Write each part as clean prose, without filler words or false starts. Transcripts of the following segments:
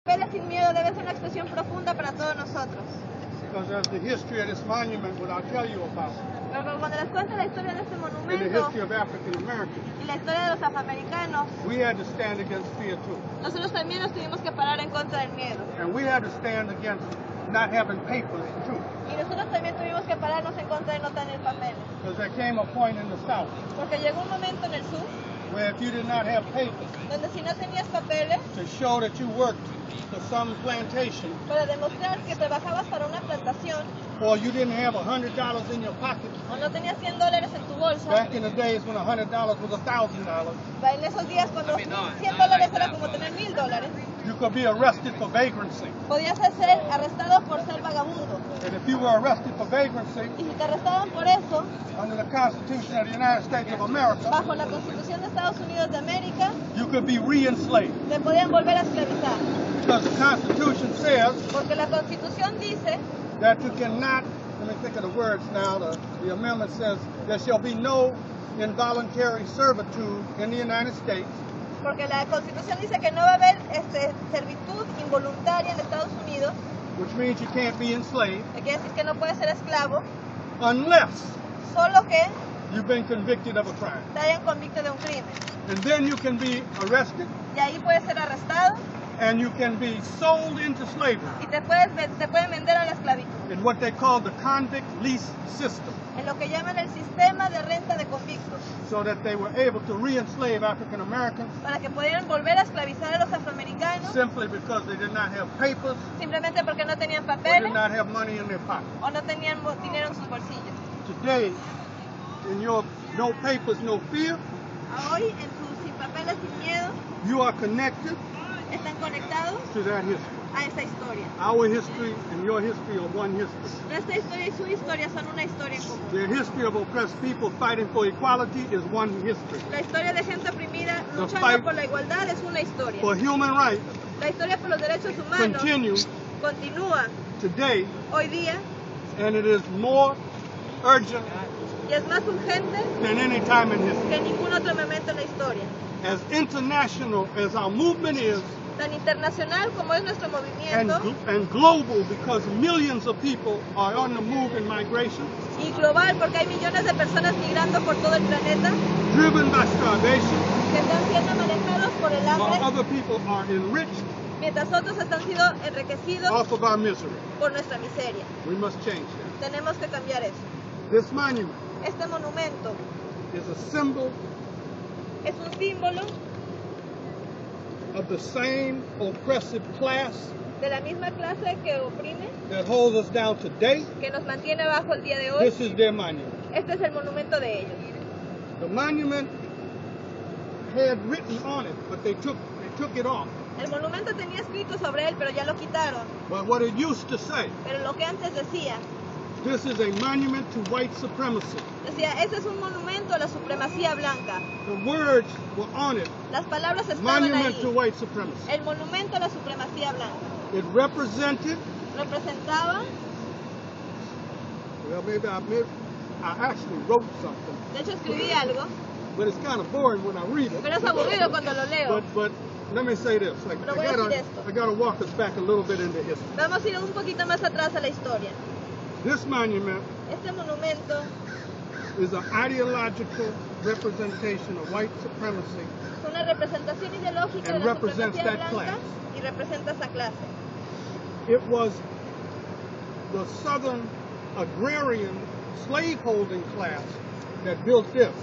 Papeles sin miedo debe ser una expresión profunda para todos nosotros. Because as the history of this monument, what I'll tell you about, Pero cuando les cuento la historia de este in the monumento history of African Americans, y la historia de los afroamericanos, we had to stand against fear too. nosotros también nos tuvimos que parar en contra del miedo. And we had to stand against not having papers too. Y nosotros también tuvimos que pararnos en contra de no tener papeles. Because there came a point in the South Porque llegó un momento en el sur where if you did not have papers donde si no tenías papeles, to show that you worked for some plantation, para demostrar que trabajabas para una plantación, or you didn't have $100 in your pocket, o no tenías $100 en tu bolsa, back in the days when $100 was $1,000, en esos días cuando $100 era como tener $1000, you could be arrested for vagrancy. podías ser arrestado por ser vagabundo. And if you were arrested for vagrancy, Y si te arrestaban por eso, under the Constitution of the United States of America, bajo la Constitución de Estados Unidos de América, you could be re-enslaved. te podían volver a esclavizar. Because the Constitution says Porque la Constitución dice that you cannot, let me think of the words now, the amendment says there shall be no involuntary servitude in the United States, Porque la Constitución dice que no va a haber servitud involuntaria en Estados Unidos, which means you can't be enslaved, que quiere decir que no puedes ser esclavo, unless solo que you've been convicted of a crime. te hayan convicto de un crimen. And then you can be arrested Y ahí puedes ser arrestado and you can be sold into slavery y te pueden vender a la esclavitud, in what they call the convict lease system, en lo que llaman el sistema de renta de convictos, so that they were able to re-enslave African Americans para que pudieran volver a esclavizar a los afroamericanos simply because they did not have papers simplemente porque no tenían or did papeles not have money in their pocket. o no tenían dinero en sus bolsillos. Today, in your no papers, no fear, Hoy, en sus sin papeles, sin miedo, you are connected están conectados to that history. a esa historia. Our history and your history are one history. Nuestra historia y su historia son una historia en común. The history of oppressed people fighting for equality is one history. La historia de gente oprimida The luchando fight por la igualdad es una historia. For human rights La historia por los derechos humanos continues continúa today, hoy día and it is more urgent y es más urgente than any time in history. que en ningún otro momento en la historia. As international as our movement is, Tan internacional como es nuestro movimiento and global because millions of people are on the move in migration, y global porque hay millones de personas migrando por todo el planeta driven by starvation, que están siendo manejados por el while hambre, other people are enriched mientras otros están siendo enriquecidos off of our misery. por nuestra miseria. We must change that. Tenemos que cambiar eso. This monument Este monumento is a symbol es un símbolo of the same oppressive class de la misma clase que oprime, that holds us down today. que nos mantiene bajo el día de hoy. This is their monument. Este es el monumento de ellos. The monument had written on it, but they took it off. El monumento tenía escrito sobre él, pero ya lo quitaron. But what it used to say, Pero lo que antes decía, this is a monument to white supremacy. decía, este es un monumento a la supremacía blanca. The words were on it, Las palabras estaban monument to ahí. white supremacy. El monumento a la supremacía blanca. It represented, Representaba, well, maybe I actually wrote something, de hecho escribí algo, but it's kind of boring when I read it. pero es aburrido cuando lo leo. But let me say this, like, Pero voy a decir esto. I gotta walk us back a little bit into history. Vamos a ir un poquito más atrás a la historia. This monument Este monumento is an ideological representation of white supremacy es una representación ideológica de and la represents supremacía that blanca class. y representa esa clase. It was the southern agrarian slaveholding class that built this.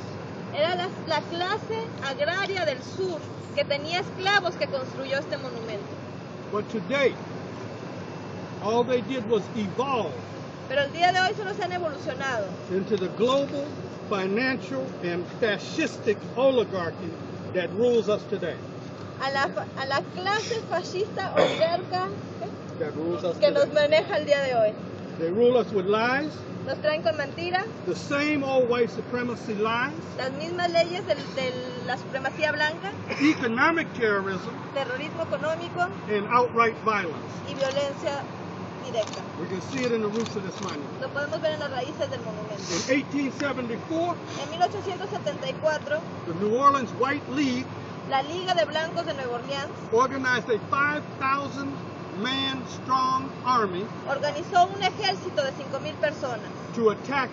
Era la clase agraria del sur que tenía esclavos que construyó este monumento. But today, all they did was evolve Pero el día de hoy solo se han evolucionado into the global financial and fascistic oligarchy that rules us today. a la clase fascista oligarca That rules us que nos today. maneja el día de hoy. They rule us with lies, Nos traen con mentiras, the same old white supremacy lies, las mismas leyes de la supremacía blanca, economic terrorism, terrorismo económico and outright violence. y violencia directa. We can see it in the roots of this monument. Lo podemos ver en las raíces del monumento. In 1874, En 1874, the New Orleans White League la Liga de Blancos de Nueva Orleans organized a 5,000-man strong army organizó un ejército de 5,000 personas to attack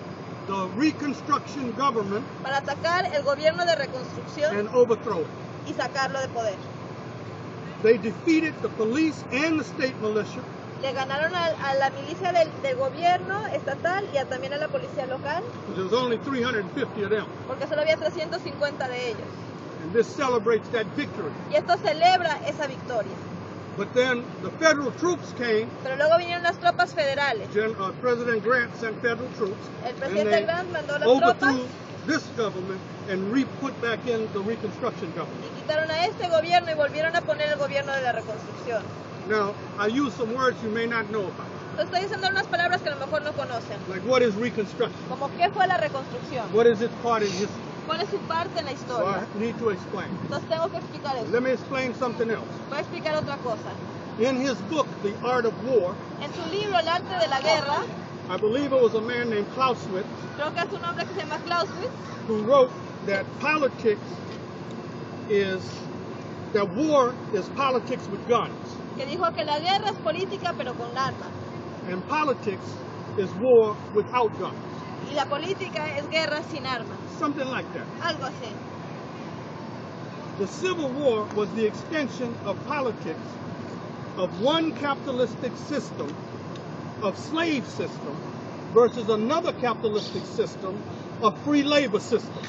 the Reconstruction government para atacar el gobierno de reconstrucción and overthrow it. y sacarlo de poder. They defeated the police and the state militia, Le ganaron a la milicia del gobierno estatal y también a la policía local, because there was only 350 of them. porque solo había 350 de ellos. And this celebrates that victory. Y esto celebra esa victoria. But then the federal troops came. Pero luego vinieron las tropas federales. President Grant sent federal troops. El presidente Grant mandó las overthrew tropas this government and put back in the Reconstruction government. y quitaron a este gobierno y volvieron a poner el gobierno de la reconstrucción. Now, I use some words you may not know about. Entonces estoy diciendo unas palabras que a lo mejor no conocen. Like, what is Reconstruction? Como qué fue la reconstrucción. What is its part in history? ¿Cuál es su parte en la So historia? I need to explain. Entonces tengo que explicar eso. Let me explain something else. Voy a explicar otra cosa. In his book, The Art of War, En su libro El arte de la guerra, I believe it was a man named Clausewitz creo que es un hombre que se llama Clausewitz, who wrote that war is politics with guns, que dijo que la guerra es política pero con armas. and politics is war without guns. Y la política es guerra sin armas. Something like that. Algo así. The Civil War was the extension of politics of one capitalistic system, of slave system, versus another capitalistic system, of free labor system.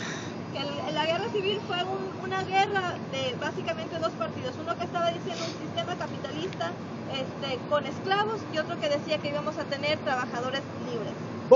Que la guerra civil fue una guerra de básicamente dos partidos. Uno que estaba diciendo un sistema capitalista con esclavos y otro que decía que íbamos a tener trabajadores libres.